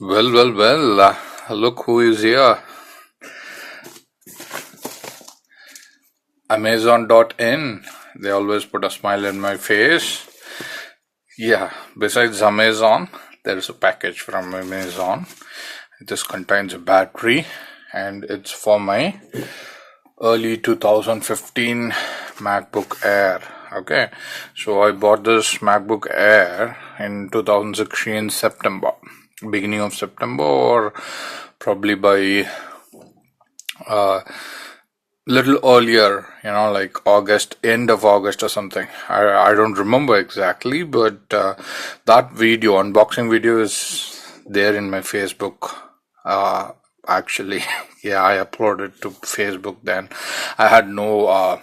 Well. Look who is here. Amazon.in. They always put a smile in my face. Yeah, besides Amazon, there is a package from Amazon. This contains a battery and it's for my early 2015 MacBook Air. Okay, so I bought this MacBook Air in 2016 September, beginning of September, or probably by little earlier, like August, end of August or something. I don't remember exactly, but that video, unboxing video, is there in my Facebook. Actually, yeah, I uploaded to Facebook then. I had no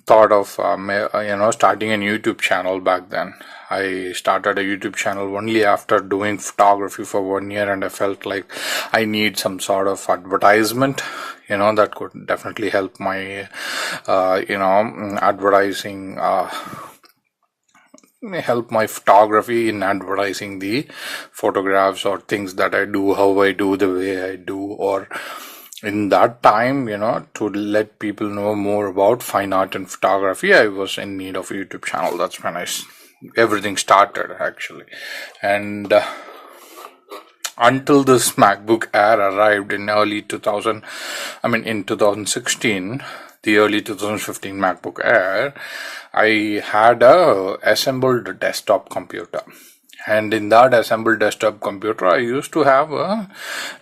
thought of starting a YouTube channel back then. I started a YouTube channel only after doing photography for 1 year, and I felt like I need some sort of advertisement, that could definitely help my advertising, help my photography in advertising the photographs or things that I do, how I do, the way I do, or in that time, to let people know more about fine art and photography. I was in need of a YouTube channel. That's when everything started, actually. And until this MacBook Air arrived in in 2016, the early 2015 MacBook Air, I had a assembled desktop computer. And in that assembled desktop computer, I used to have a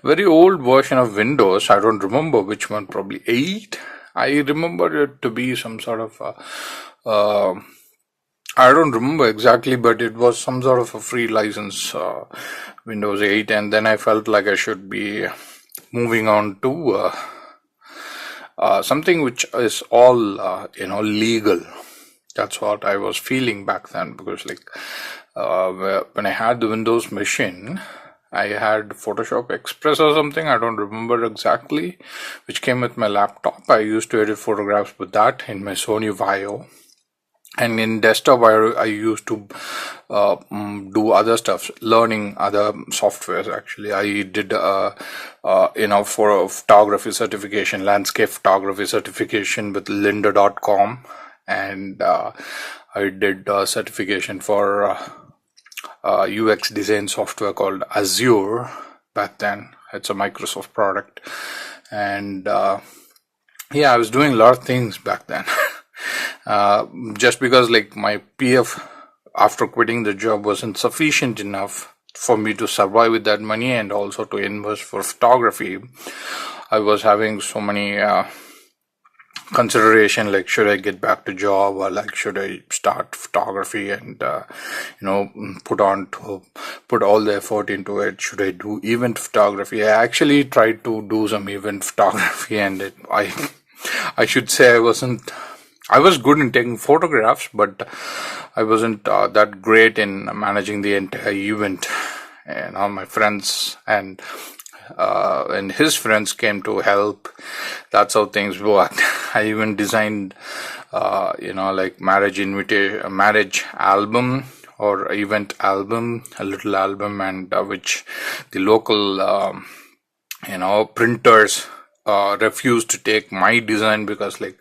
very old version of Windows. I don't remember which one, probably 8. I remember it to be some sort of, I don't remember exactly, but it was some sort of a free license, Windows 8. And then I felt like I should be moving on to something which is all, legal. That's what I was feeling back then, because when I had the Windows machine, I had Photoshop Express or something, I don't remember exactly, which came with my laptop. I used to edit photographs with that in my Sony Vaio. And in desktop, I used to do other stuff, learning other softwares. Actually, I did, for a photography certification, landscape photography certification with lynda.com. And I did certification for UX design software called Azure back then. It's a Microsoft product. And I was doing a lot of things back then. Just because my PF after quitting the job wasn't sufficient enough for me to survive with that money and also to invest for photography, I was having so many consideration, should I get back to job, or should I start photography and put all the effort into it? Should I do event photography? I actually tried to do some event photography, and I should say I was good in taking photographs, but I wasn't that great in managing the entire event. And all my friends and his friends came to help. That's how things worked. I even designed, marriage album or event album, a little album, and which the local, printers refused to take my design because they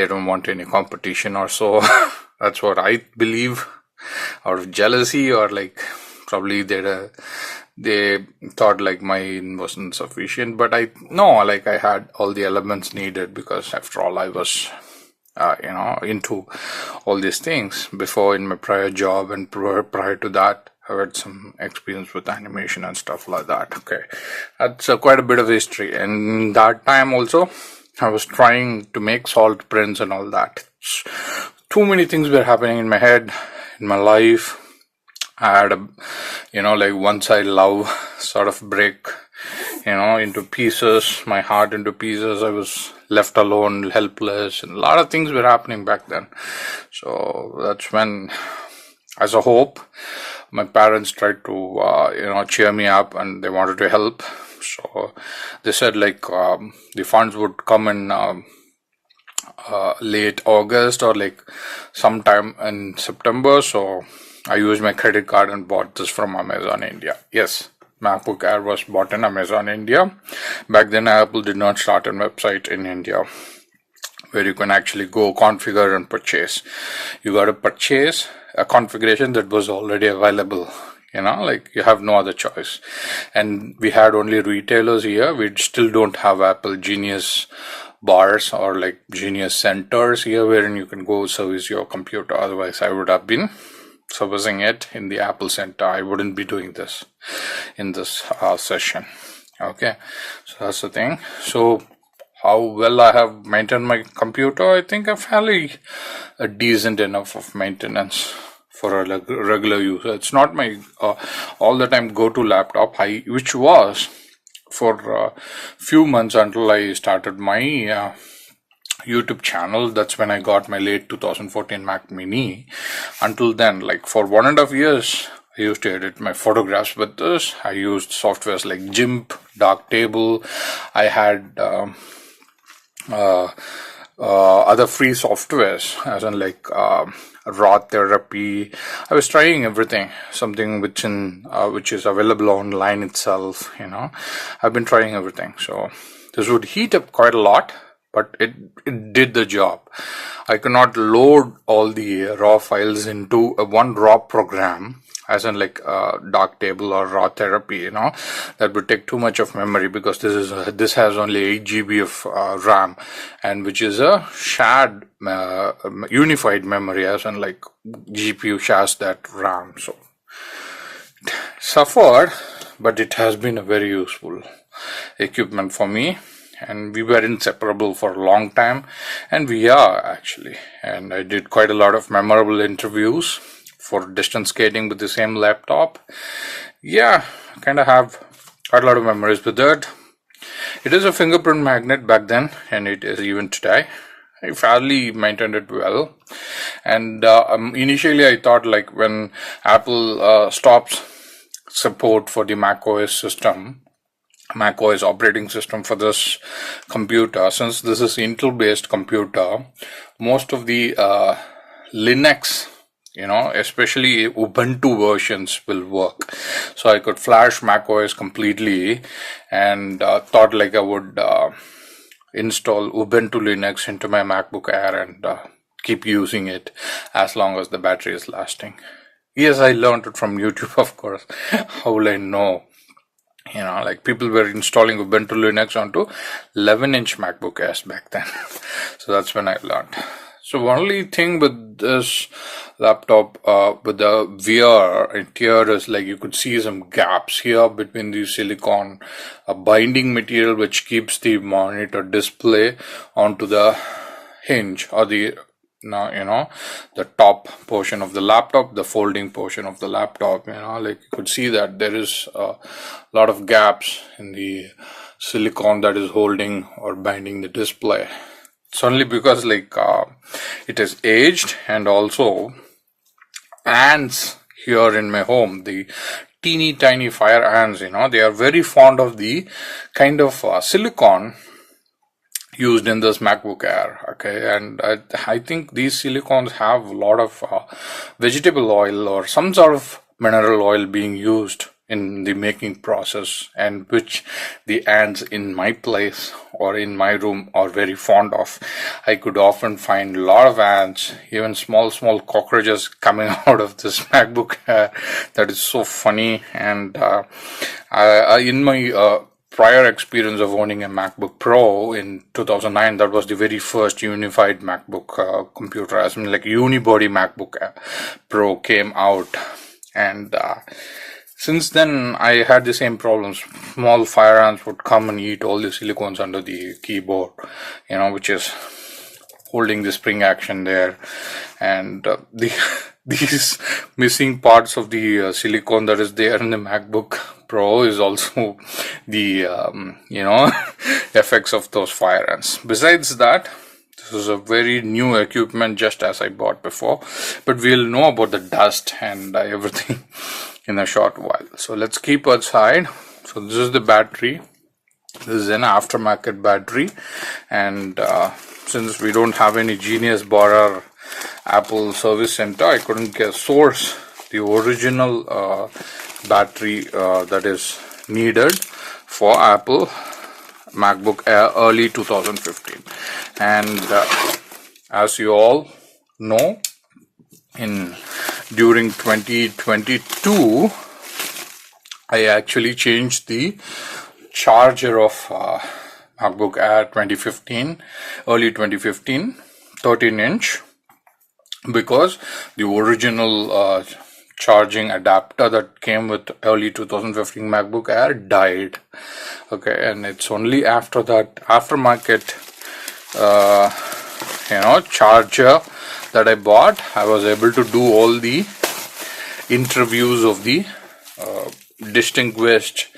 don't want any competition or so. That's what I believe, out of jealousy, or probably they thought mine wasn't sufficient. But I had all the elements needed, because after all, I was into all these things before in my prior job, and prior to that I had some experience with animation and stuff like that. Okay, that's quite a bit of history. And that time also, I was trying to make salt prints and all that. Too many things were happening in my head, in my life. I had once I love sort of break, into pieces, my heart into pieces. I was left alone, helpless, and a lot of things were happening back then. So that's when, as a hope, my parents tried to, cheer me up, and they wanted to help. So they said the funds would come in late August or sometime in September. So I used my credit card and bought this from Amazon India. Yes, MacBook Air was bought in Amazon India. Back then, Apple did not start a website in India where you can actually go configure and purchase. You got to purchase a configuration that was already available. Like you have no other choice. And we had only retailers here. We still don't have Apple Genius bars or like Genius centers here wherein you can go service your computer. Otherwise, I would have been servicing it in the Apple Center. I wouldn't be doing this in this session. Okay, so that's the thing. So how well I have maintained my computer, I think I'm fairly decent enough of maintenance for a regular user. It's not my all the time go-to laptop, which was for a few months until I started my YouTube channel. That's when I got my late 2014 Mac Mini. Until then, like for 1.5 years, I used to edit my photographs with this. I used softwares like GIMP, Darktable. I had other free softwares, as in like raw therapy. I was trying everything, something which is available online itself. I've been trying everything. So this would heat up quite a lot, but it did the job. I cannot load all the raw files into one raw program, as in like Darktable or raw therapy. That would take too much of memory, because this has only 8 GB of RAM, and which is a shared unified memory, as in like GPU shares that RAM. So it suffered, but it has been a very useful equipment for me. And we were inseparable for a long time, and we are actually. And I did quite a lot of memorable interviews for distance skating with the same laptop. Yeah, I kind of have quite a lot of memories with it. It is a fingerprint magnet back then, and it is even today. I fairly maintained it well. And initially I thought, like, when Apple stops support for the macOS operating system for this computer, since this is Intel based computer, most of the Linux, especially Ubuntu versions will work. So I could flash macOS completely, and thought like I would install Ubuntu Linux into my MacBook Air and keep using it as long as the battery is lasting. Yes, I learned it from YouTube, of course. How will I know? Like people were installing Ubuntu Linux onto 11-inch MacBook Airs back then. So that's when I learned. So only thing with this laptop, with the VR interior, is like you could see some gaps here between the silicone binding material, which keeps the monitor display onto the hinge, or the the top portion of the laptop, the folding portion of the laptop. Like you could see that there is a lot of gaps in the silicone that is holding or binding the display. It's only because like it is aged, and also ants here in my home, the teeny tiny fire ants, they are very fond of the kind of silicone used in this MacBook Air. Okay, and I think these silicones have a lot of vegetable oil or some sort of mineral oil being used in the making process, and which the ants in my place or in my room are very fond of. I could often find a lot of ants, even small cockroaches coming out of this MacBook Air. That is so funny. And in my prior experience of owning a MacBook Pro in 2009, that was the very first unified MacBook computer, as in like unibody MacBook Pro came out. And since then, I had the same problems. Small fire ants would come and eat all the silicones under the keyboard, which is holding the spring action there. And these missing parts of the silicone that is there in the MacBook Pro is also the effects of those fire ants. Besides that, this is a very new equipment, just as I bought before, but we'll know about the dust and everything in a short while. So let's keep aside. So this is the battery. This is an aftermarket battery, and since we don't have any Genius bar or Apple service center, I couldn't source the original battery that is needed for Apple MacBook Air early 2015. And as you all know, during 2022, I actually changed the charger of MacBook Air 2015, early 2015, 13-inch, because the original charging adapter that came with early 2015 MacBook Air died. Okay, and it's only after that aftermarket charger that I bought, I was able to do all the interviews of the distinguished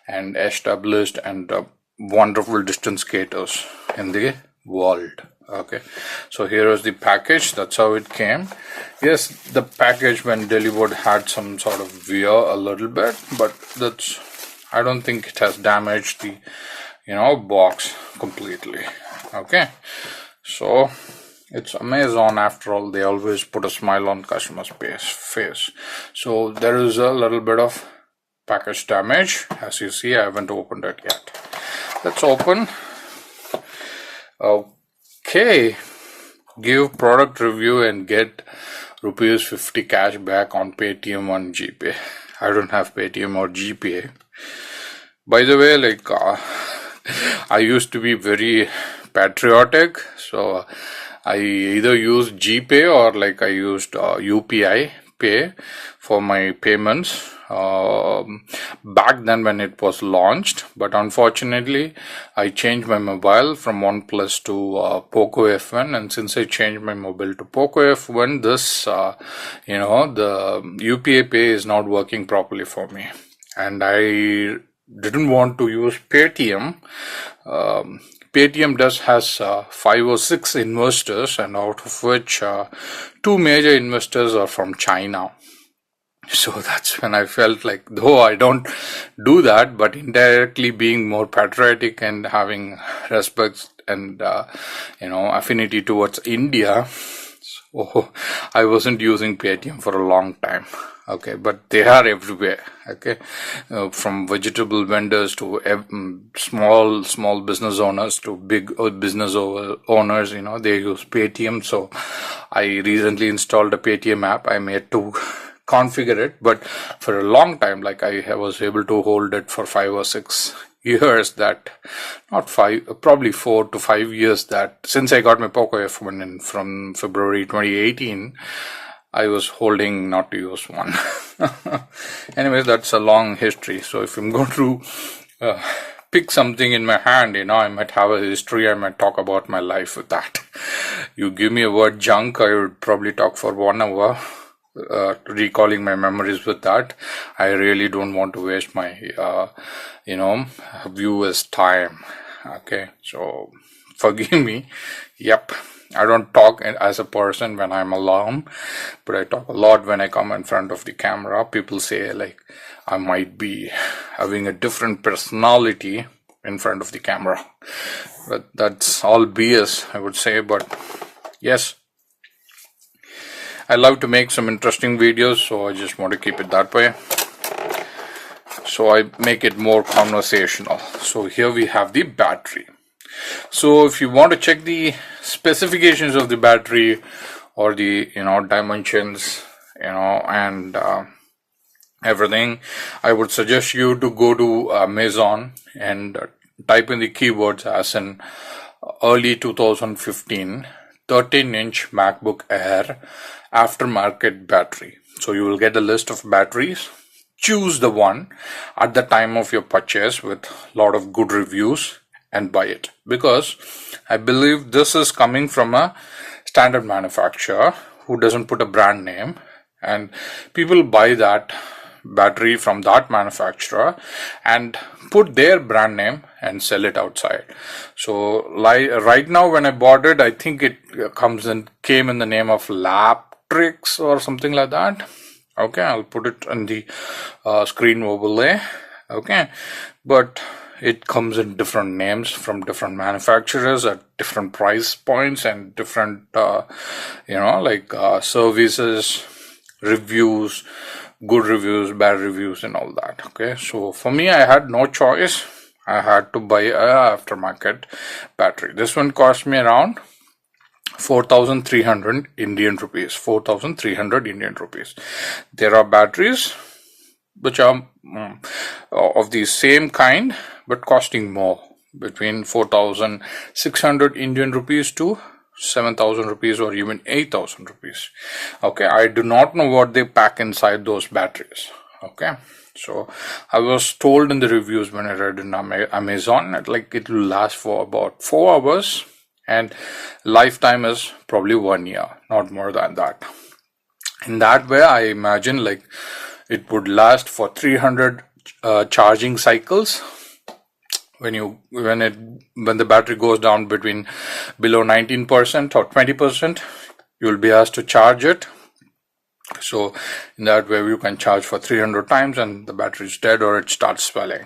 and established and wonderful distance skaters in the world. Okay, so here is the package. That's how it came. Yes, the package when delivered had some sort of wear a little bit, but I don't think it has damaged the box completely. Okay, so it's Amazon after all. They always put a smile on customer's face. So there is a little bit of package damage. As you see, I haven't opened it yet. Let's open. Okay, give product review and get ₹50 cash back on Paytm on GPay. I don't have Paytm or GPay. By the way, I used to be very patriotic, so I either used GPay or I used UPI Pay for my payments back then when it was launched. But unfortunately, I changed my mobile from OnePlus to Poco F1, and since I changed my mobile to Poco F1, this the UPI Pay is not working properly for me, and I didn't want to use Paytm. Paytm has 5 or 6 investors, and out of which 2 major investors are from China. So that's when I felt like, though I don't do that, but indirectly being more patriotic and having respect and affinity towards India, so I wasn't using Paytm for a long time. Okay, but they are everywhere. Okay, from vegetable vendors to small business owners to big business owners, they use Paytm. So I recently installed a Paytm app. I made to configure it, but for a long time, I was able to hold it for 5 or 6 years. That not 5, probably 4 to 5 years. That since I got my Poco F1 from February 2018. I was holding not to use one. Anyways, that's a long history. So if I'm going to pick something in my hand, I might have a history. I might talk about my life with that. You give me a word junk, I would probably talk for 1 hour, recalling my memories with that. I really don't want to waste my, viewers' time. Okay, so forgive me. Yep. I don't talk as a person when I'm alone, but I talk a lot when I come in front of the camera. People say I might be having a different personality in front of the camera, but that's all BS, I would say. But yes, I love to make some interesting videos, so I just want to keep it that way. So I make it more conversational. So here we have the battery. So if you want to check the specifications of the battery or the dimensions and everything, I would suggest you to go to Amazon and type in the keywords as in early 2015 13-inch MacBook Air aftermarket battery. So you will get a list of batteries. Choose the one at the time of your purchase with a lot of good reviews and buy it, because I believe this is coming from a standard manufacturer who doesn't put a brand name, and people buy that battery from that manufacturer and put their brand name and sell it outside. So right now when I bought it, I think it came in the name of Laptrix or something like that. Okay, I'll put it on the screen overlay. Okay, but it comes in different names from different manufacturers at different price points and different services, reviews, good reviews, bad reviews, and all that. Okay, so for me, I had no choice. I had to buy a aftermarket battery. This one cost me around 4,300 Indian rupees. 4,300 Indian rupees. There are batteries which are of the same kind but costing more, between 4,600 Indian rupees to 7,000 rupees or even 8,000 rupees. Okay, I do not know what they pack inside those batteries. Okay, so I was told in the reviews when I read in Amazon that like it will last for about 4 hours and lifetime is probably 1 year, not more than that. In that way, I imagine like it would last for 300 charging cycles. When the battery goes down between below 19% or 20%, you will be asked to charge it. So in that way, you can charge for 300 times and the battery is dead or it starts swelling.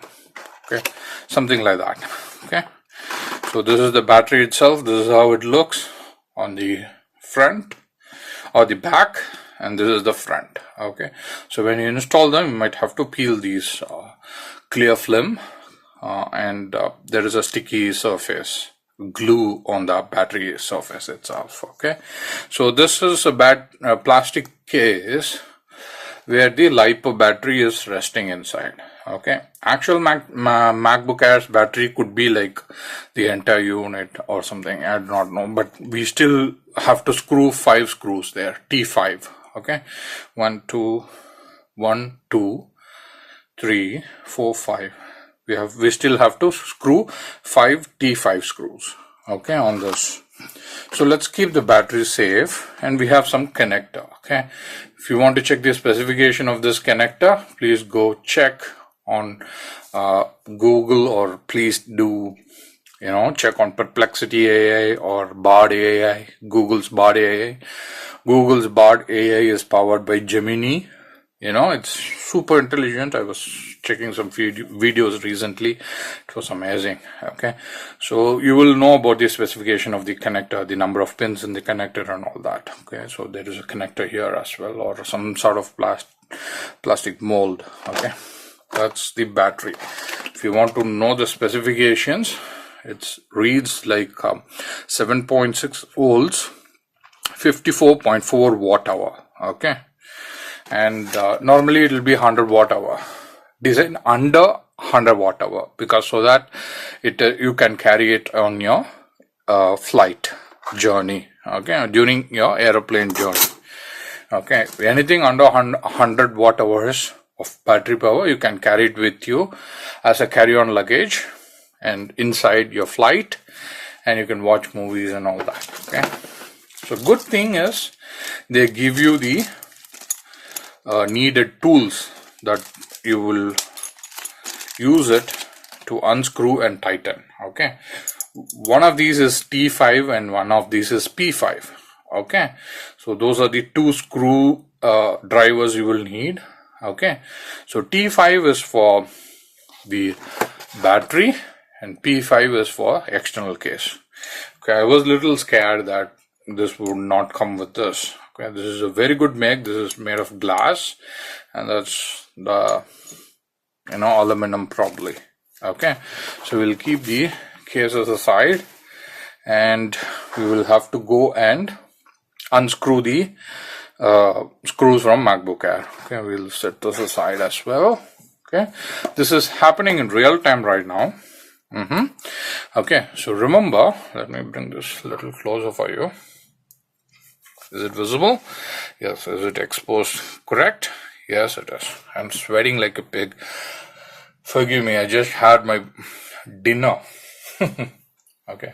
Okay, something like that. Okay, so this is the battery itself. This is how it looks on the front or the back, and this is the front. Okay, so when you install them, you might have to peel these clear film. And there is a sticky surface glue on the battery surface itself. Okay, so this is a plastic case where the LiPo battery is resting inside. Okay, actual MacBook Air's battery could be like the entire unit or something, I do not know, but we still have to screw 5 screws there, T5. Okay, 1 2 3 4 5. We still have to screw 5 T5 screws, okay, on this. So let's keep the battery safe, and we have some connector. Okay, if you want to check the specification of this connector, please go check on Google, or please do check on Perplexity AI or Bard AI, Google's Bard AI. Google's Bard AI is powered by Gemini. It's super intelligent. I was checking some videos recently. It was amazing. Okay, so you will know about the specification of the connector, the number of pins in the connector and all that. Okay, so there is a connector here as well, or some sort of plastic mold. Okay, that's the battery. If you want to know the specifications, it reads like 7.6 volts, 54.4 watt hour. Okay, and normally it will be 100 watt hour. Designed under 100 watt hour, because so that you can carry it on your flight journey. Okay, during your aeroplane journey. Okay, anything under 100 watt hours of battery power, you can carry it with you as a carry-on luggage and inside your flight, and you can watch movies and all that. Okay, so good thing is they give you the needed tools that you will use it to unscrew and tighten. Okay, one of these is T5 and one of these is P5. Okay, so those are the 2 screw drivers you will need. Okay, so T5 is for the battery and P5 is for external case. Okay, I was a little scared that this would not come with this. Okay, this is a very good make. This is made of glass, and that's the aluminum probably. Okay, so we'll keep the cases aside, and we will have to go and unscrew the screws from MacBook Air. Okay, we'll set this aside as well. Okay, this is happening in real time right now. Okay, so remember, let me bring this a little closer for you. Is it visible? Yes. Is it exposed correct? Yes, it is. I'm sweating like a pig. Forgive me, I just had my dinner. Okay.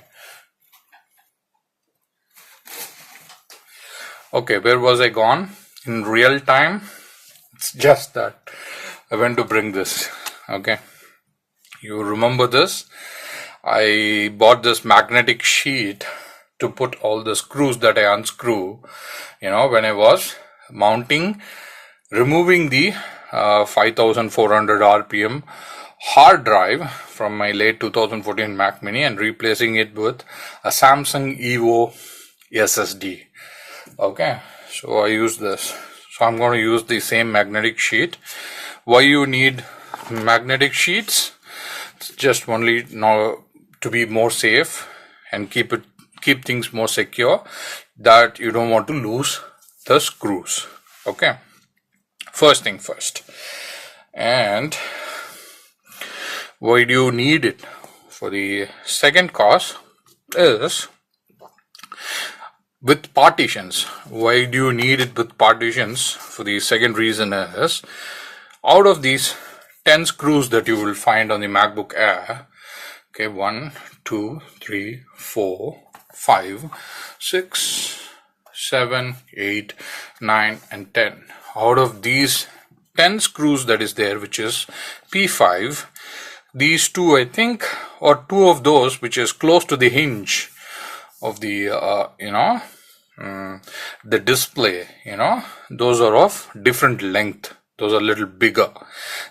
Okay, where was I gone? In real time? It's just that I went to bring this. Okay. You remember this? I bought this magnetic sheet to put all the screws that I unscrew, when I was removing the 5400 RPM hard drive from my late 2014 Mac Mini and replacing it with a Samsung Evo SSD. Okay, so I use this. So I'm going to use the same magnetic sheet. Why you need magnetic sheets? It's just only now to be more safe and keep things more secure, that you don't want to lose the screws. Okay, first thing first. And why do you need it? For the second cause is with partitions. Why do you need it with partitions? For the second reason is, out of these 10 screws that you will find on the MacBook Air, okay, 1, 2, 3, 4, 5, 6, 7, 8, 9 and 10. Out of these 10 screws that is there, which is P5, these two, I think, or two of those which is close to the hinge of the the display, those are of different length. Those are a little bigger.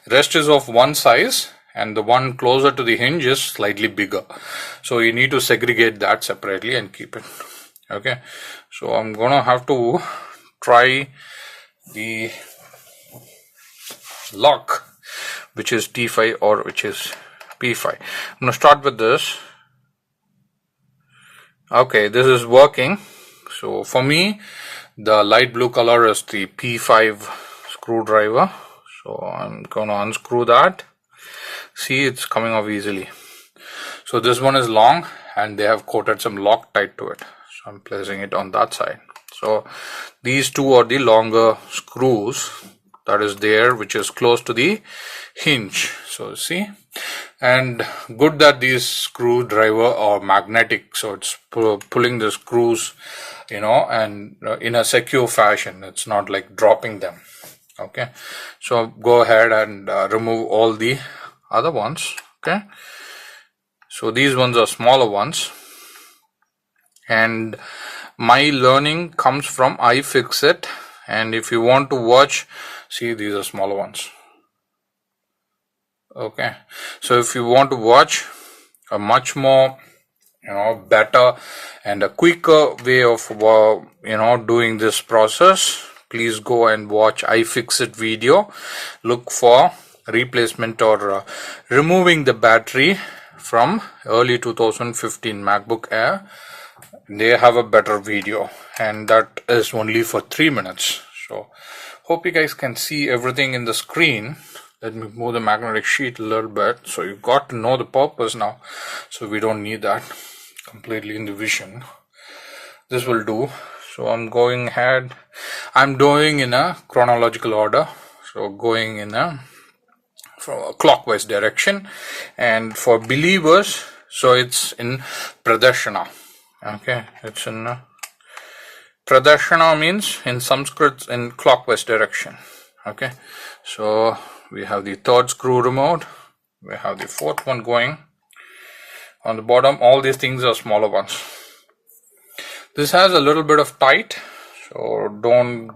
Rest is of one size, and the one closer to the hinge is slightly bigger. So you need to segregate that separately and keep it. Okay, so I'm gonna have to try the lock, which is T5 or which is P5. I'm gonna start with this. Okay, this is working. So for me, the light blue color is the P5 screwdriver. So I'm gonna unscrew that. See, it's coming off easily. So this one is long and they have coated some Loctite to it. So I'm placing it on that side. So these two are the longer screws that is there, which is close to the hinge. So see, and good that these screwdriver are magnetic, so it's pulling the screws, and in a secure fashion. It's not like dropping them. Okay, so go ahead and remove all the other ones. Okay, so these ones are smaller ones, and my learning comes from iFixit. And if you want to watch, see, these are smaller ones. Okay, so if you want to watch a much more better and a quicker way of doing this process, please go and watch iFixit video. Look for replacement or removing the battery from early 2015 MacBook Air. They have a better video, and that is only for 3 minutes. So hope you guys can see everything in the screen. Let me move the magnetic sheet a little bit. So you got to know the purpose now, so we don't need that completely in the vision. This will do. So I'm going ahead. I'm doing in a chronological order, so going in from a clockwise direction. And for believers, so it's in Pradarshana. Okay, it's in Pradarshana means in Sanskrit in clockwise direction. Okay, so we have the third screw removed. We have the fourth one going on the bottom. All these things are smaller ones. This has a little bit of tight, so don't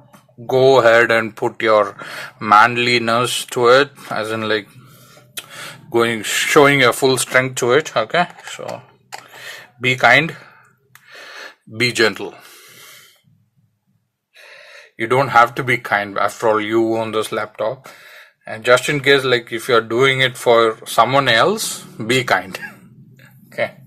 go ahead and put your manliness to it, as in like showing your full strength to it. Okay, so be kind, be gentle. You don't have to be kind. After all, you own this laptop. And just in case, like if you're doing it for someone else, be kind. Okay.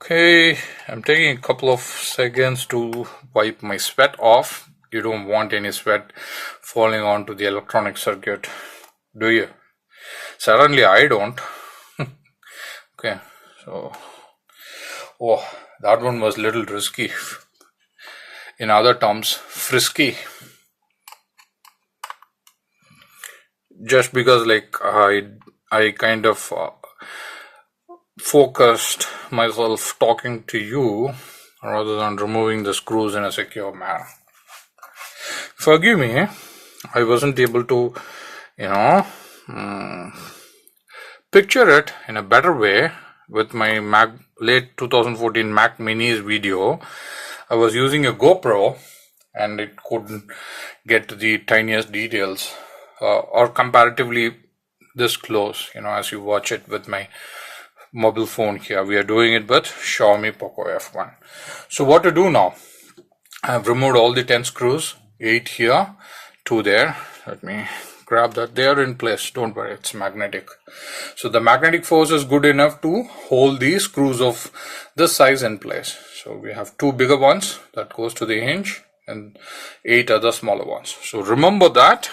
Okay, I'm taking a couple of seconds to wipe my sweat off. You don't want any sweat falling onto the electronic circuit, do you? Certainly I don't. Okay, so, oh, that one was a little risky. In other terms, frisky. Just because like I kind of focused myself talking to you rather than removing the screws in a secure manner. Forgive me, I wasn't able to, picture it in a better way with my late 2014 Mac Minis video. I was using a GoPro and it couldn't get to the tiniest details or comparatively this close, as you watch it with my mobile phone here. We are doing it with Xiaomi Poco F1. So what to do now? I've removed all the 10 screws, 8 here, 2 there. Let me grab that. They are in place, don't worry, it's magnetic. So the magnetic force is good enough to hold the screws of this size in place. So we have 2 bigger ones that goes to the hinge and 8 other smaller ones. So remember that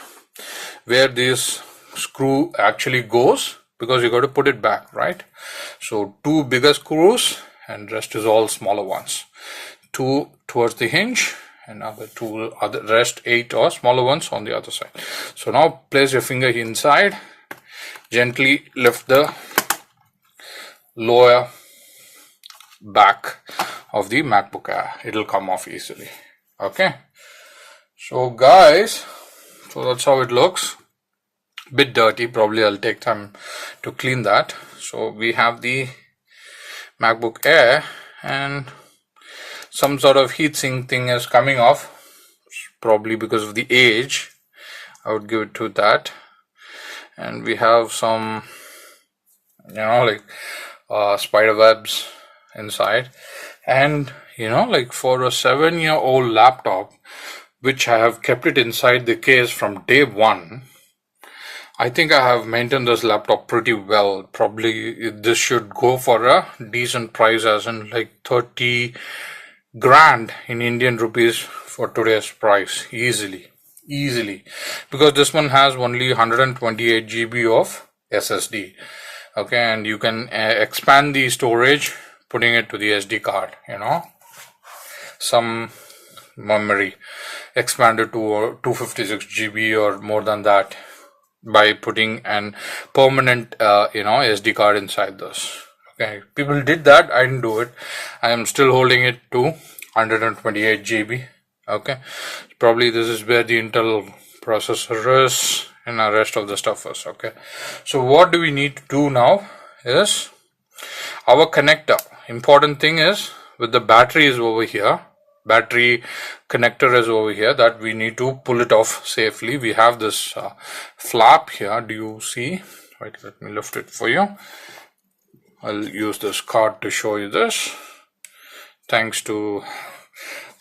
where this screw actually goes, because you got to put it back, right? So 2 bigger screws and rest is all smaller ones. 2 towards the hinge and other rest 8 or smaller ones on the other side. So now place your finger inside, gently lift the lower back of the MacBook Air. It'll come off easily. Okay, so guys, so that's how it looks. Bit dirty, probably I'll take time to clean that. So we have the MacBook Air and some sort of heatsink thing is coming off, probably because of the age. I would give it to that. And we have some, like spider webs inside. And like for a 7-year-old laptop, which I have kept it inside the case from day one, I think I have maintained this laptop pretty well. Probably this should go for a decent price, as in like 30 grand in Indian rupees for today's price, easily, because this one has only 128 GB of SSD. Okay, and you can expand the storage, putting it to the SD card, some memory expanded to 256 GB or more than that by putting an permanent SD card inside this. Okay, people did that. I didn't do it. I am still holding it to 128 GB. Okay, probably this is where the Intel processor is and the rest of the stuff is. Okay, so what do we need to do now is our connector. Important thing is with the battery is over here. Battery connector is over here, that we need to pull it off safely. We have this flap here. Do you see? Right, let me lift it for you. I'll use this card to show you this, thanks to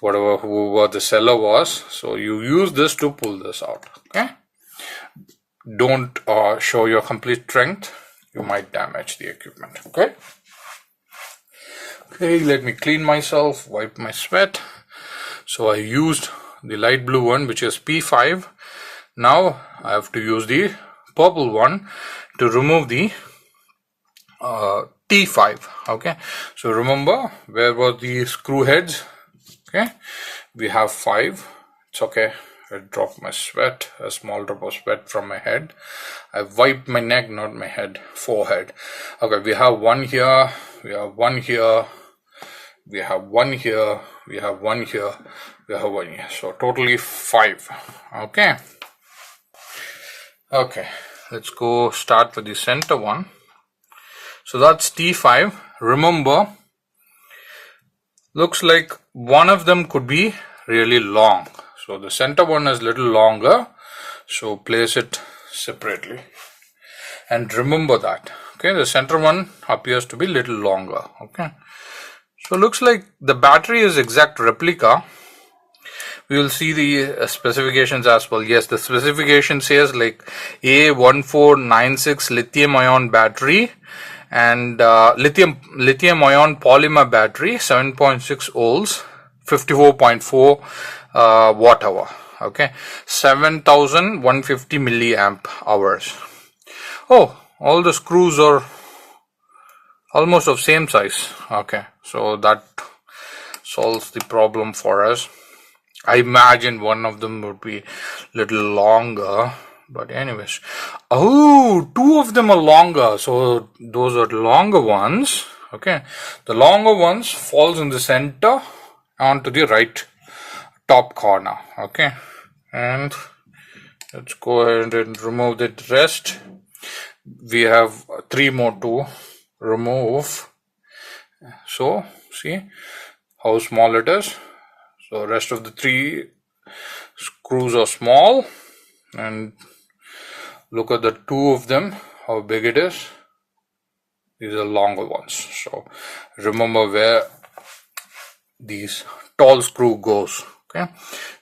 whoever the seller was. So you use this to pull this out. Okay, don't show your complete strength, you might damage the equipment. Okay, let me clean myself, wipe my sweat. So I used the light blue one, which is P5. Now I have to use the purple one to remove the T5. Okay, so remember where were the screw heads? Okay, we have 5. It's okay, I dropped my sweat, a small drop of sweat from my head. I wiped my neck, not my head, forehead. Okay, we have 1 here, we have 1 here, we have 1 here, we have 1 here, we have 1 here. So totally 5. Okay, let's go start with the center one. So that's T5. Remember, looks like one of them could be really long. So the center one is little longer, so place it separately. And remember that. Okay, the center one appears to be little longer. Okay, so looks like the battery is exact replica. We will see the specifications as well. Yes, the specification says like A1496 lithium ion battery and lithium ion polymer battery, 7.6 volts, 54.4 watt hour. Okay, 7150 milliamp hours. Oh, all the screws are almost of same size. Okay, so that solves the problem for us. I imagine one of them would be little longer, but anyways. Oh, 2 of them are longer, so those are the longer ones. Okay, the longer ones falls in the center onto the right top corner. Okay, and let's go ahead and remove the rest. We have 3 more to remove. So see how small it is. So rest of the 3 screws are small, and look at the 2 of them, how big it is. These are longer ones. So remember where these tall screw goes. Okay,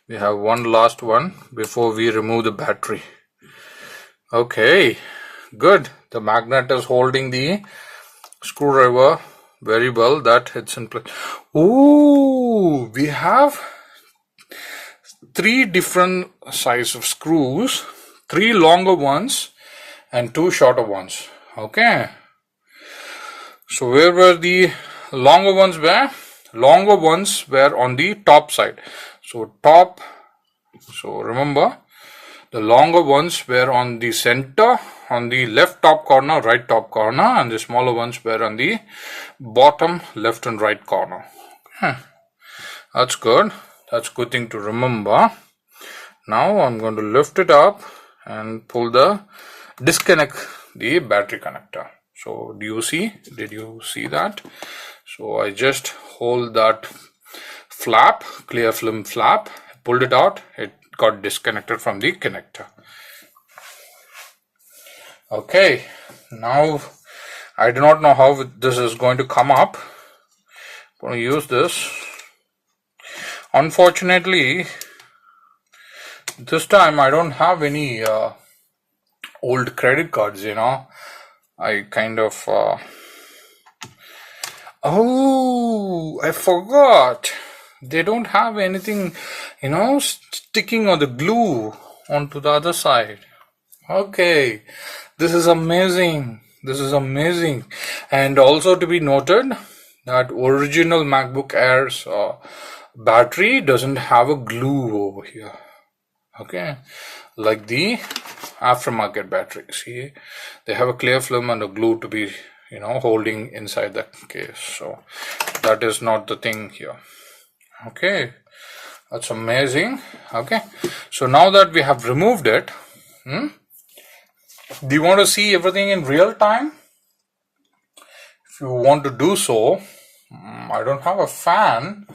we have one last one before we remove the battery. Okay, good. The magnet is holding the screwdriver very well, that it's in place. Ooh, we have 3 different size of screws, 3 longer ones and 2 shorter ones. Okay, so where were the longer ones? Longer ones were on the top side. So remember, the longer ones were on the center, on the left top corner, right top corner, and the smaller ones were on the bottom left and right corner. Okay. That's good. That's a good thing to remember. Now I'm going to lift it up and disconnect the battery connector. So did you see that? So I just hold that flap, clear film flap, pulled it out, it got disconnected from the connector. Okay, now I do not know how this is going to come up. I'm going to use this. Unfortunately, this time I don't have any old credit cards, I kind of oh, I forgot. They don't have anything, sticking on the glue onto the other side. Okay, this is amazing. This is amazing. And also to be noted that original MacBook Air's battery doesn't have a glue over here. Okay, like the aftermarket battery. See, they have a clear film and a glue to be, holding inside the case. So that is not the thing here. Okay, that's amazing. Okay, so now that we have removed it, do you want to see everything in real time? If you want to do so, I don't have a fan.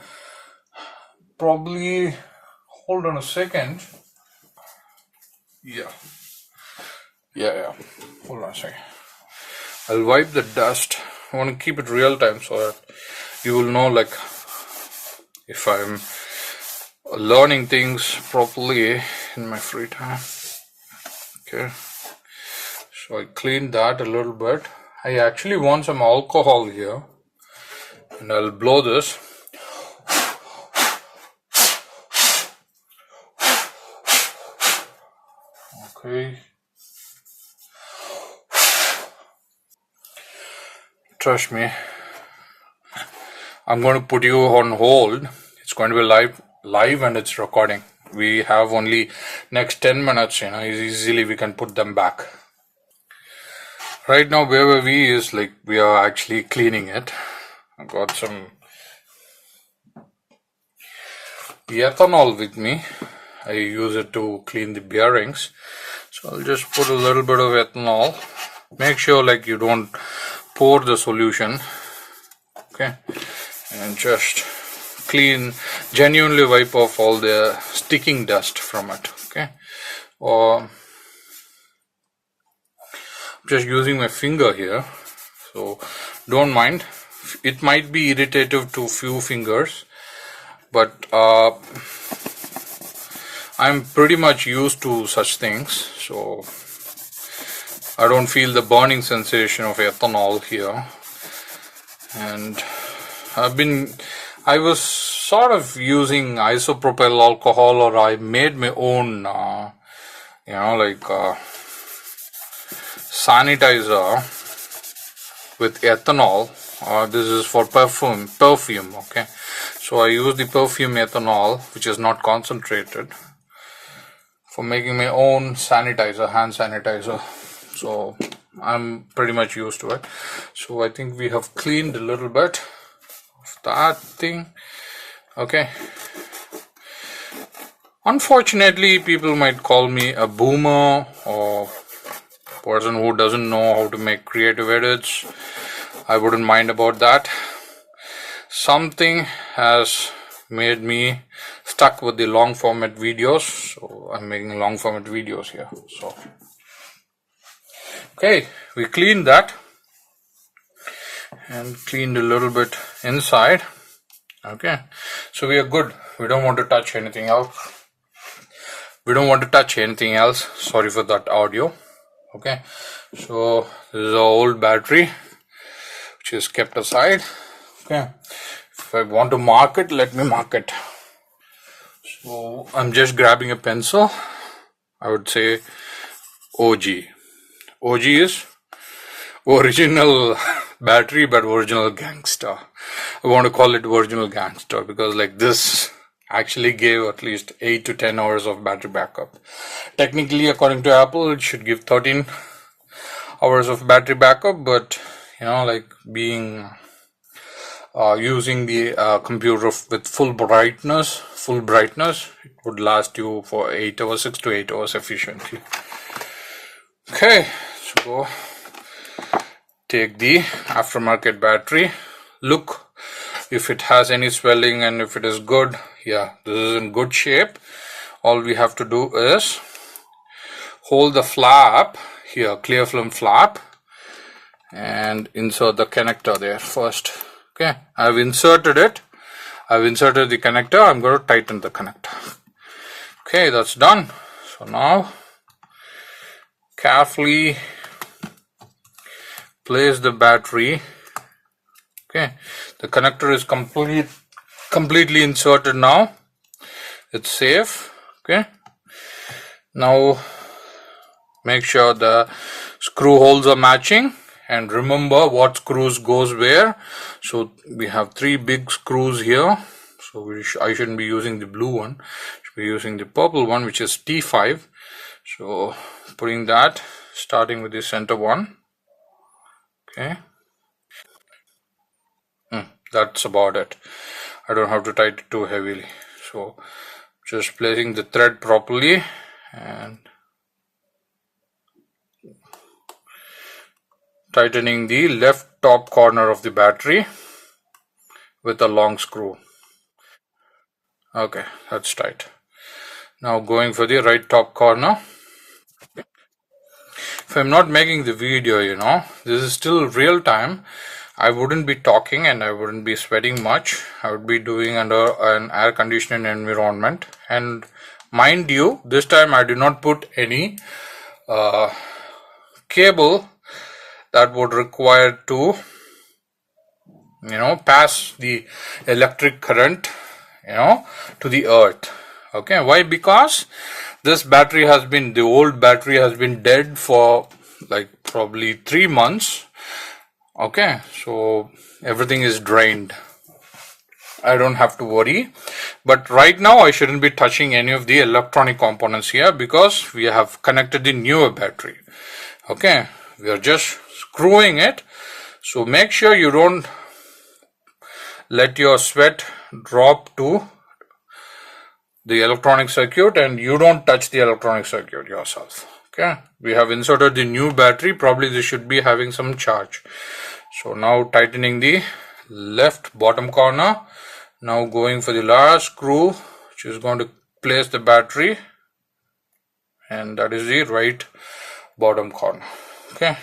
Probably, hold on a second. Yeah. Hold on a second. I'll wipe the dust. I want to keep it real time so that you will know, like, if I'm learning things properly in my free time. Okay. So I cleaned that a little bit. I actually want some alcohol here, and I'll blow this. Okay. Trust me, I'm going to put you on hold. It's going to be live and it's recording. We have only next 10 minutes, easily we can put them back. Right now, where were we is like we are actually cleaning it. I got some ethanol with me. I use it to clean the bearings. So I'll just put a little bit of ethanol. Make sure like you don't pour the solution. Okay. And just genuinely wipe off all the sticking dust from it. Okay. Or I'm just using my finger here. So don't mind. It might be irritative to few fingers, but I'm pretty much used to such things, so I don't feel the burning sensation of ethanol here. And I was sort of using isopropyl alcohol, or I made my own, sanitizer with ethanol. This is for perfume, okay. So I use the perfume ethanol, which is not concentrated, for making my own sanitizer, hand sanitizer. So I'm pretty much used to it. So I think we have cleaned a little bit of that thing. Okay. Unfortunately, people might call me a boomer or person who doesn't know how to make creative edits. I wouldn't mind about that. Something has made me stuck with the long format videos, so I'm making long format videos here. So okay, we cleaned that and cleaned a little bit inside. Okay, so we are good. we don't want to touch anything else. Sorry for that audio. Okay, so this is an old battery which is kept aside. Okay, if I want to mark it, let me mark it. So I'm just grabbing a pencil. I would say OG. OG is original battery, but original gangster. I want to call it original gangster because like this actually gave at least 8 to 10 hours of battery backup. Technically, according to Apple, it should give 13 hours of battery backup, but you know, like being using the computer with full brightness, it would last you for 8 hours, 6 to 8 hours efficiently. Okay, so take the aftermarket battery, look if it has any swelling, and if it is good, yeah, this is in good shape. All we have to do is hold the flap here, clear film flap, and insert the connector there first. Okay, I've inserted it. I've inserted the connector. I'm going to tighten the connector. Okay, that's done. So now carefully place the battery. Okay, the connector is completely inserted now. It's safe. Okay, now make sure the screw holes are matching, and remember what screws goes where. So we have 3 big screws here, so I shouldn't be using the blue one, I should be using the purple one, which is T5. So putting that, starting with the center one. Okay, that's about it. I don't have to tighten it too heavily. So just placing the thread properly and tightening the left top corner of the battery with a long screw. Okay, that's tight. Now going for the right top corner. If I'm not making the video, you know, this is still real time, I wouldn't be talking and I wouldn't be sweating much. I would be doing under an air conditioned environment. And mind you, this time I did not put any cable that would require to, you know, pass the electric current, you know, to the earth. Okay, why? Because this battery has been, the old battery has been dead for like probably 3 months. Okay, so everything is drained. I don't have to worry. But right now I shouldn't be touching any of the electronic components here because we have connected the newer battery. Okay, we are just screwing it. So make sure you don't let your sweat drop to the electronic circuit and you don't touch the electronic circuit yourself. Okay, we have inserted the new battery. Probably this should be having some charge. So now tightening the left bottom corner. Now going for the last screw, which is going to place the battery, and that is the right bottom corner. Okay,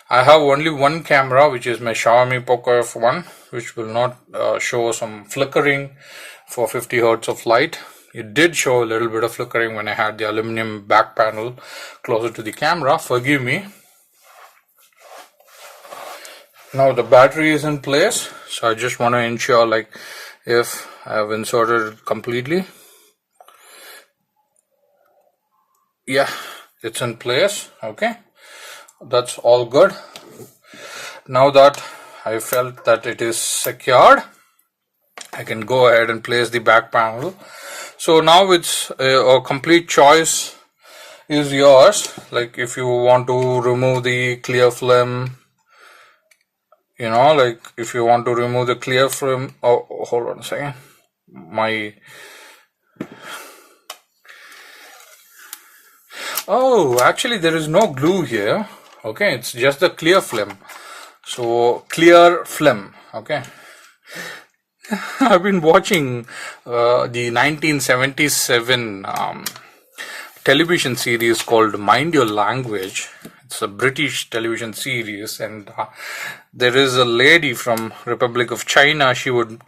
I have only one camera, which is my Xiaomi Poco F1, which will not show some flickering for 50 Hertz of light. It did show a little bit of flickering when I had the aluminum back panel closer to the camera. Forgive me. Now the battery is in place, so I just want to ensure like if I have inserted it completely. Yeah, it's in place. Okay, that's all good. Now that I felt that it is secured, I can go ahead and place the back panel. So now it's a complete choice is yours. Like if you want to remove the clear film, you know, like if you want to remove the clear film. Oh, hold on a second. Oh, actually there is no glue here. Okay, it's just the clear film. So clear film. Okay. I've been watching the 1977 television series called Mind Your Language. It's a British television series, and there is a lady from Republic of China. She would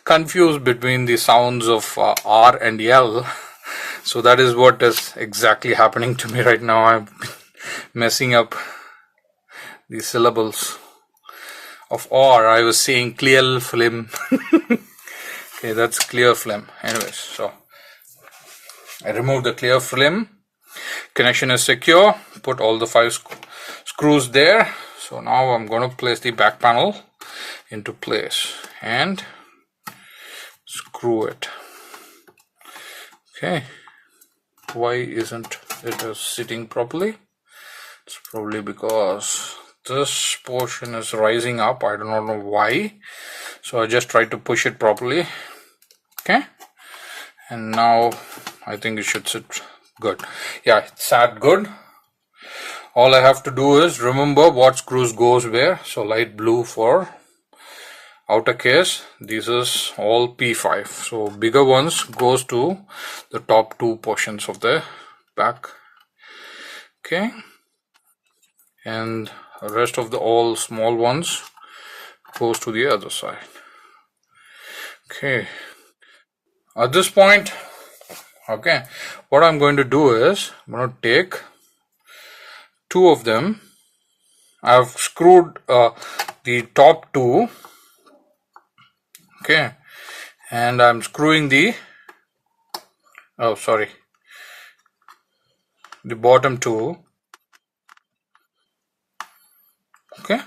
confuse between the sounds of R and L. So that is what is exactly happening to me right now. I'm messing up the syllables of R. I was saying clear film. Okay, that's clear film. Anyways, so I removed the clear film. Connection is secure. Put all the 5 screws there. So now I'm going to place the back panel into place and screw it. Okay. Why isn't it sitting properly? It's probably because this portion is rising up. I do not know why. So I just tried to push it properly. Okay. And now I think it should sit good. Yeah, it sat good. All I have to do is remember what screws goes where. So light blue for outer case. This is all P5. So bigger ones goes to the top 2 portions of the back. Okay. And the rest of the all small ones goes to the other side. Okay. At this point, okay, what I'm going to do is I'm going to take 2 of them. I've screwed the top 2, okay, and I'm screwing the the bottom 2, okay,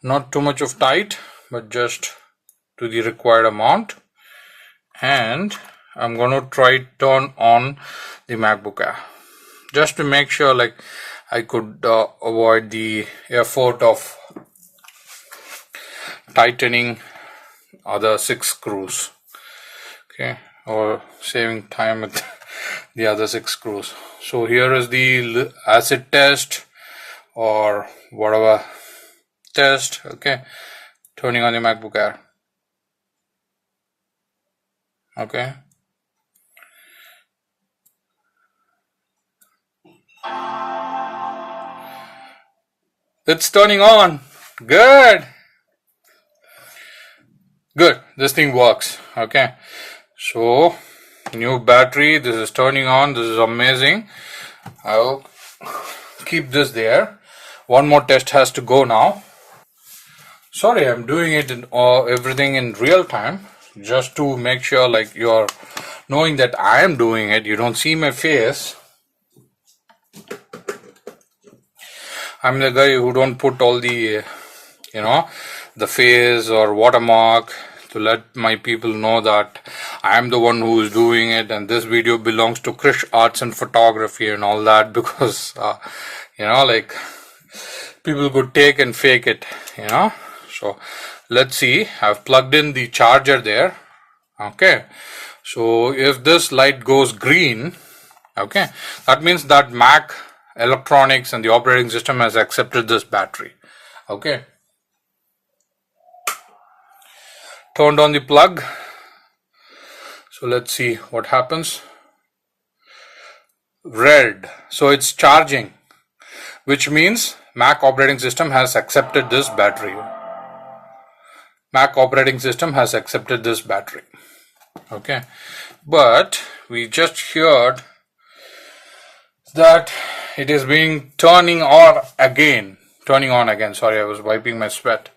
not too much of tight, but just to the required amount. And I'm going to try turn on the MacBook Air just to make sure like I could avoid the effort of tightening other 6 screws, okay, or saving time with the other 6 screws. So here is the acid test or whatever test, okay, turning on the MacBook Air. Okay. It's turning on. Good. Good. This thing works. Okay. So, new battery. This is turning on. This is amazing. I'll keep this there. One more test has to go now. Sorry, I'm doing it in everything in real time, just to make sure like you're knowing that I am doing it. You don't see my face. I'm the guy who don't put all the the face or watermark to let my people know that I am the one who is doing it, and this video belongs to Krish Arts and Photography and all that, because like people could take and fake it, So let's see. I've plugged in the charger there. Okay, so if this light goes green, okay, that means that Mac electronics and the operating system has accepted this battery. Okay, turned on the plug. So let's see what happens. Red, so it's charging, which means Mac operating system has accepted this battery. Mac operating system has accepted this battery. Okay, but we just heard that it is being turning on again. Sorry, I was wiping my sweat.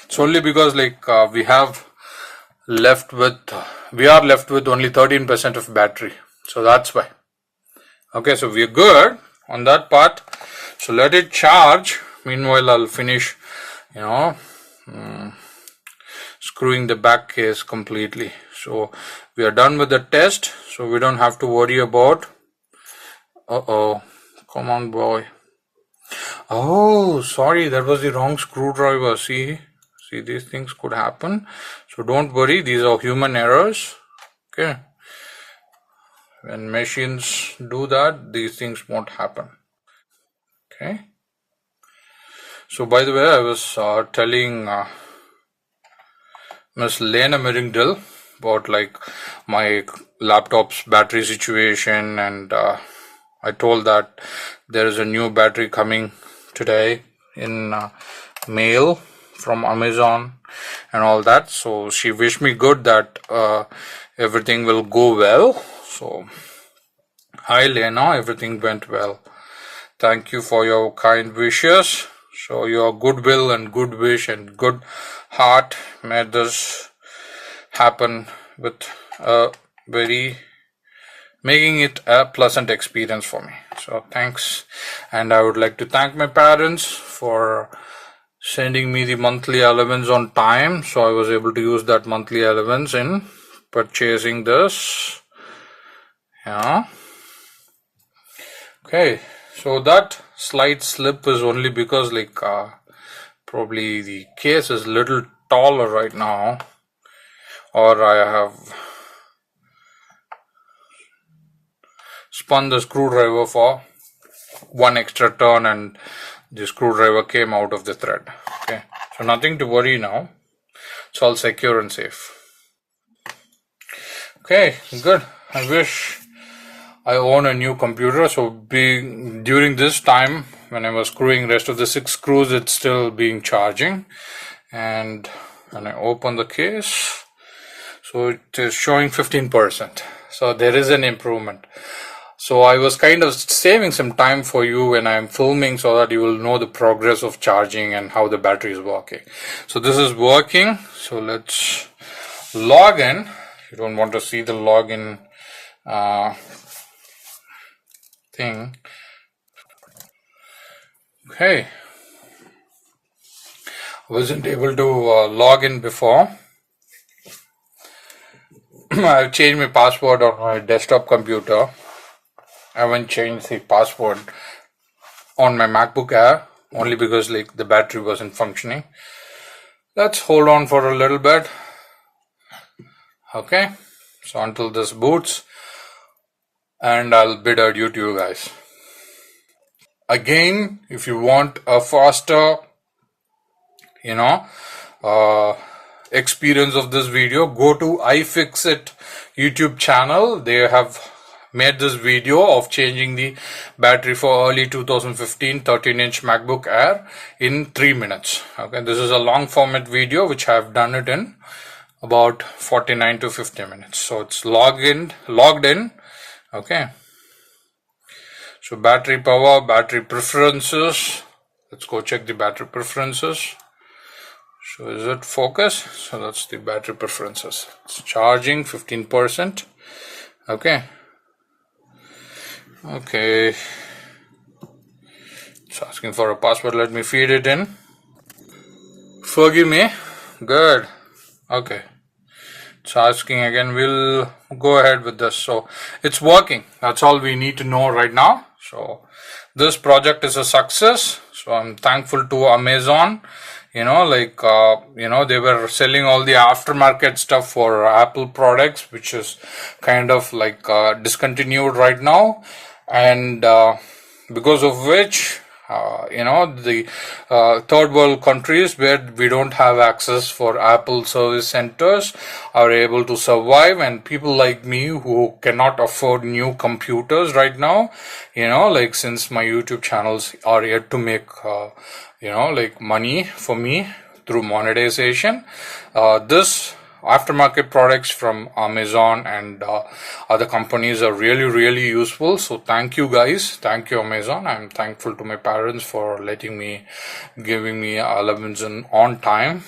It's only because like we are left with only 13% of battery, so that's why. Okay, so we're good on that part. So let it charge. Meanwhile, I'll finish, screwing the back case completely. So we are done with the test, so we don't have to worry about. Come on, boy. Oh, sorry, that was the wrong screwdriver. See, these things could happen, so don't worry, these are human errors. Okay, when machines do that, these things won't happen. Okay, so by the way, I was telling Miss Lena Meringdale about like my laptop's battery situation and I told that there is a new battery coming today in mail from Amazon and all that. So she wished me good that everything will go well. So hi Lena, everything went well. Thank you for your kind wishes. So your goodwill and good wish and good heart made this happen with a very making it a pleasant experience for me. So thanks. And I would like to thank my parents for sending me the monthly allowance on time, so I was able to use that monthly allowance in purchasing this. Yeah. Okay, so that slight slip is only because like probably the case is little taller right now, or I have spun the screwdriver for one extra turn and the screwdriver came out of the thread. Okay, so nothing to worry now. It's all secure and safe. Okay, good. I wish I own a new computer, so during this time when I was screwing rest of the 6 screws, it's still being charging. And when I open the case, so it is showing 15%. So there is an improvement. So I was kind of saving some time for you when I'm filming so that you will know the progress of charging and how the battery is working. So this is working. So let's log in. You don't want to see the login thing. Okay. Wasn't able to log in before. I've changed my password on my desktop computer. I haven't changed the password on my MacBook Air only because like the battery wasn't functioning. Let's hold on for a little bit. Okay, so until this boots, and I'll bid adieu to you guys. Again, if you want a faster, experience of this video, go to iFixit YouTube channel. They have made this video of changing the battery for early 2015 13-inch MacBook Air in 3 minutes. Okay, this is a long format video which I have done it in about 49 to 50 minutes. So it's logged in. Okay, so battery power, battery preferences. Let's go check the battery preferences. So is it focus? So that's the battery preferences. It's charging 15%. Okay. It's asking for a password. Let me feed it in. Forgive me. Good. Okay. It's asking again. We'll go ahead with this. So it's working. That's all we need to know right now. So this project is a success. So I'm thankful to Amazon. They were selling all the aftermarket stuff for Apple products, which is kind of like discontinued right now. And because of which, the third world countries where we don't have access for Apple service centers are able to survive, and people like me who cannot afford new computers right now, since my YouTube channels are yet to make money for me through monetization, this aftermarket products from Amazon and other companies are really, really useful. So thank you guys. Thank you, Amazon. I'm thankful to my parents for giving me allowance on time,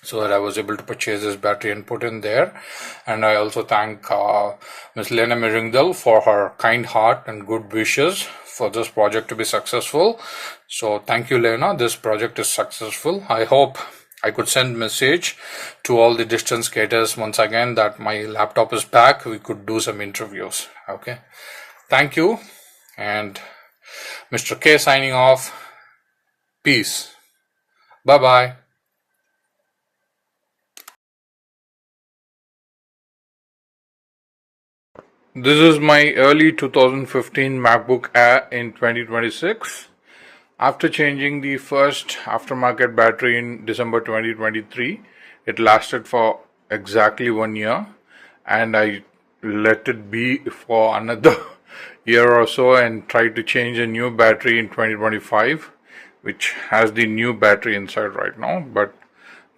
so that I was able to purchase this battery and put in there. And I also thank Ms. Lena Miringdal for her kind heart and good wishes for this project to be successful. So thank you, Lena. This project is successful. I hope I could send message to all the distance skaters once again that my laptop is back. We could do some interviews. Okay. Thank you. And Mr. K signing off. Peace. Bye-bye. This is my early 2015 MacBook Air in 2026. After changing the first aftermarket battery in December 2023, it lasted for exactly 1 year, and I let it be for another year or so and tried to change a new battery in 2025, which has the new battery inside right now, but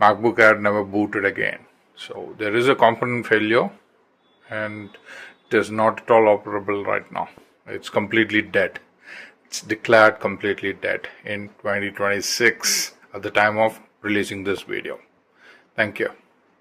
MacBook Air never booted again. So there is a component failure and it is not at all operable right now. It's completely dead. It's declared completely dead in 2026 at the time of releasing this video. Thank you.